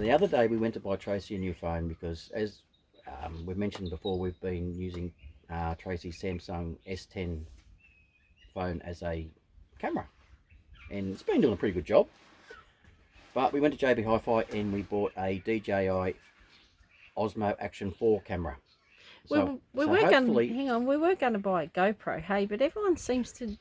the other day we went to buy Tracie a new phone because, as we've mentioned before, we've been using Tracie's Samsung S10 phone as a camera, and it's been doing a pretty good job. But we went to JB Hi-Fi and we bought a DJI Osmo Action 4 camera. So, we were going to buy a GoPro, hey, but everyone seems to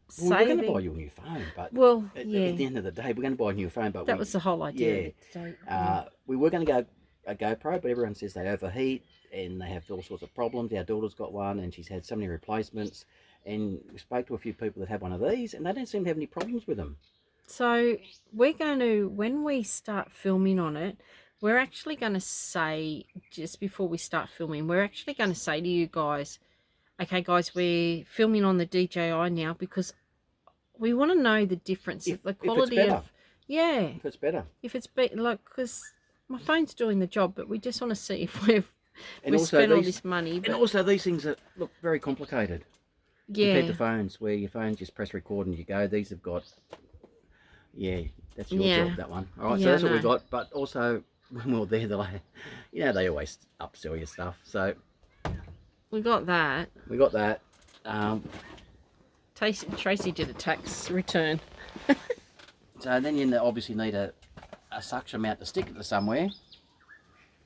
say we're going to buy you a new phone, but at the end of the day, we're going to buy a new phone. But that was the whole idea. Yeah, we were going to go a GoPro, but everyone says they overheat and they have all sorts of problems. Our daughter's got one, and she's had so many replacements. And we spoke to a few people that have one of these, and they don't seem to have any problems with them. So we're going to, when we start filming on it, we're actually going to say, just before we start filming, we're actually going to say to you guys, okay guys, we're filming on the DJI now because we want to know the difference, the quality of, if it's better. If it's like, because my phone's doing the job, but we just want to see if we've spent all this money. And also these things look very complicated. Compared to phones, where your phone just press record and you go. These have got, that's your job, that one. All right, so that's what we got. But also, when we were there, they're like, they always upsell your stuff. So we got that. Tracie did a tax return. So then you obviously need a suction mount to stick it to somewhere.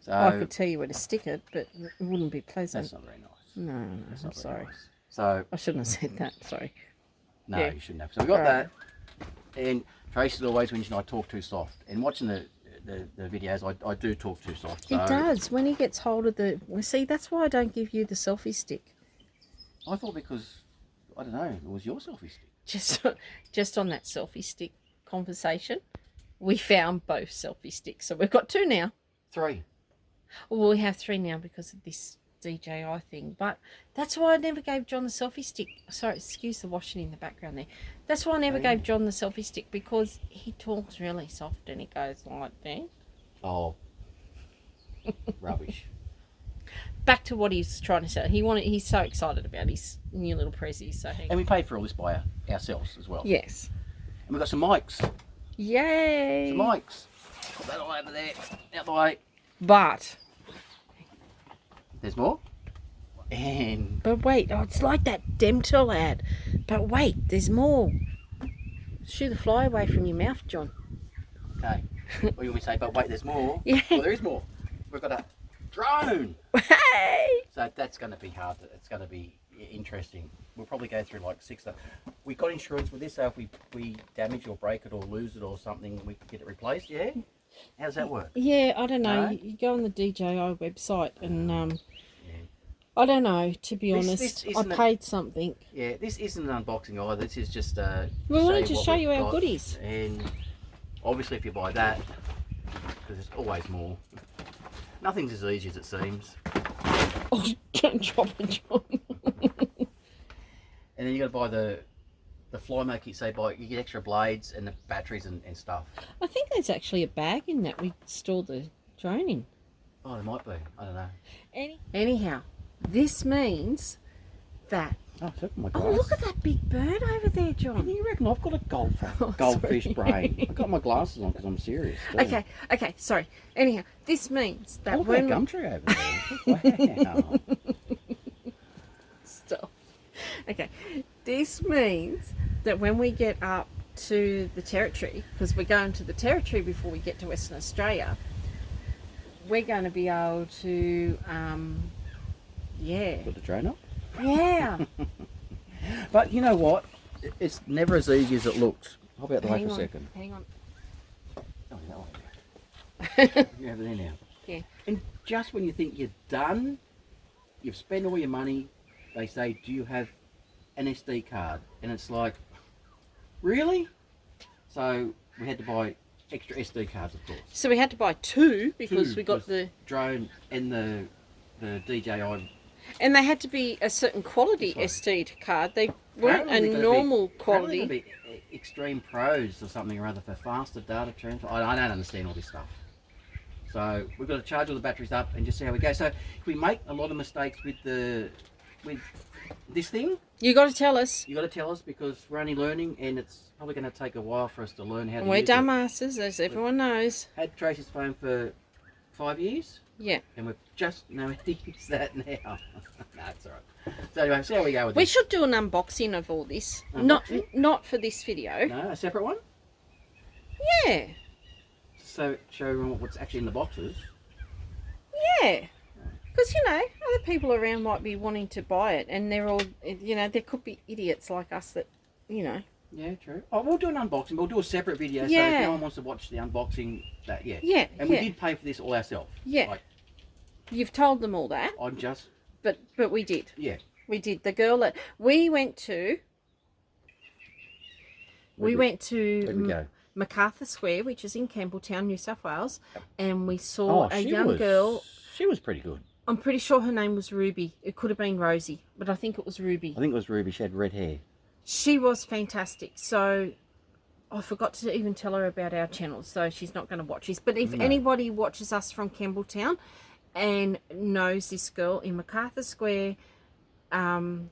So I could tell you where to stick it, but it wouldn't be pleasant. That's not very nice. No, I'm sorry. Nice. So I shouldn't have said that. Sorry. No, you shouldn't have. So we got that. And Tracy always mentioned I talk too soft. And watching the videos, I do talk too soft. So. He does. When he gets hold of the... Well, see, that's why I don't give you the selfie stick. I thought because, I don't know, it was your selfie stick. Just on that selfie stick conversation, we found both selfie sticks. So we've got 2 now. 3. Well, we have 3 now because of this DJI thing, but that's why I never gave John the selfie stick. Sorry, excuse the washing in the background there. That's why I never gave John the selfie stick, because he talks really soft and he goes like that. Oh, rubbish. Back to what he's trying to say. He's so excited about his new little Prezi. And we paid for all this by ourselves as well. Yes. And we've got some mics. Yay! Some mics. Put that all over there, out the way. But there's more. But wait, it's like that dental ad. But wait, there's more. Shoo the fly away from your mouth, John. Okay. What do you want me to say? But wait, there's more. Yeah. Well, there is more. We've got a drone. Hey! So that's going to be hard. It's going to be interesting. We'll probably go through like 6. We got insurance with this, so if we damage or break it or lose it or something, we can get it replaced. Yeah. How does that work? Yeah, I don't know. You go on the DJI website and I don't know, to be honest. I paid something. Yeah, this isn't an unboxing either. This is just we wanted to show you our goodies. And obviously if you buy that, because there's always more, nothing's as easy as it seems. Oh, don't drop it, John. And then you got to buy the fly maker. You get extra blades and the batteries and stuff. I think there's actually a bag in that we store the drone in. Oh, there might be. I don't know. Anyhow, this means that... Oh, look at that big bird over there, John. You reckon I've got a goldfish brain? I've got my glasses on because I'm serious. Okay, sorry. Anyhow, this means that when... Look at that gum tree over there. Wow. Stop. Okay, this means that when we get up to the territory, because we're going to the territory before we get to Western Australia, we're going to be able to, Put the drone up? Yeah. But you know what? It's never as easy as it looks. How about the way for a second? Hang on. Oh, that way. You have it there now. Yeah. And just when you think you're done, you've spent all your money, they say, do you have an SD card? And it's like, really? So we had to buy extra SD cards, of course. So we had to buy 2 because we got the drone and the DJI. And they had to be a certain quality SD card. They weren't a normal quality. They be Extreme Pros or something or other for faster data transfer. I don't understand all this stuff. So we've got to charge all the batteries up and just see how we go. So if we make a lot of mistakes with the with this thing. You got to tell us. You got to tell us because we're only learning, and it's probably going to take a while for us to learn how to We're use it. dumbasses, as everyone knows. Had Tracie's phone for 5 years. Yeah. And we're just know how to use that now. No, it's all right. So anyway, see how we go with We this. should do an unboxing of all this. Unboxing? Not for this video. No, a separate one. Yeah. So show everyone what's actually in the boxes. Yeah. Because, you know, other people around might be wanting to buy it, and they're all, you know, there could be idiots like us that, you know. Yeah, true. Oh, we'll do an unboxing. We'll do a separate video. So Yeah. if no one wants to watch the unboxing, that Yeah. And we did pay for this all ourselves. Yeah. Like, You've told them all that. I'm just. But we did. Yeah. We did. The girl that we went to. We went to Where'd we go? MacArthur Square, which is in Campbelltown, New South Wales, and we saw a young girl. She was pretty good. I'm pretty sure her name was Ruby. It could have been Rosie, but I think it was Ruby. I think it was Ruby. She had red hair. She was fantastic. So I forgot to even tell her about our channel, so she's not going to watch this. But if anybody watches us from Campbelltown and knows this girl in MacArthur Square that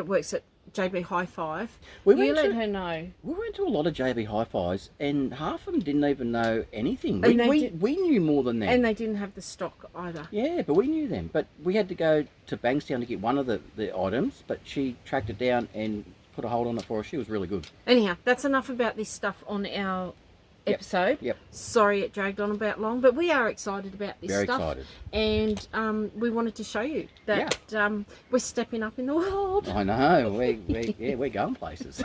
works at JB Hi-Five, you let her know. We went to a lot of JB Hi-Fis, and half of them didn't even know anything. And We knew more than them. And they didn't have the stock either. Yeah, but we knew them. But we had to go to Bankstown to get one of the items, but she tracked it down and put a hold on it for us. She was really good. Anyhow, that's enough about this stuff on our episode. Yep. Sorry it dragged on about long, but we are excited about this Very stuff. excited. And we wanted to show you that we're stepping up in the world. I know. We're going places.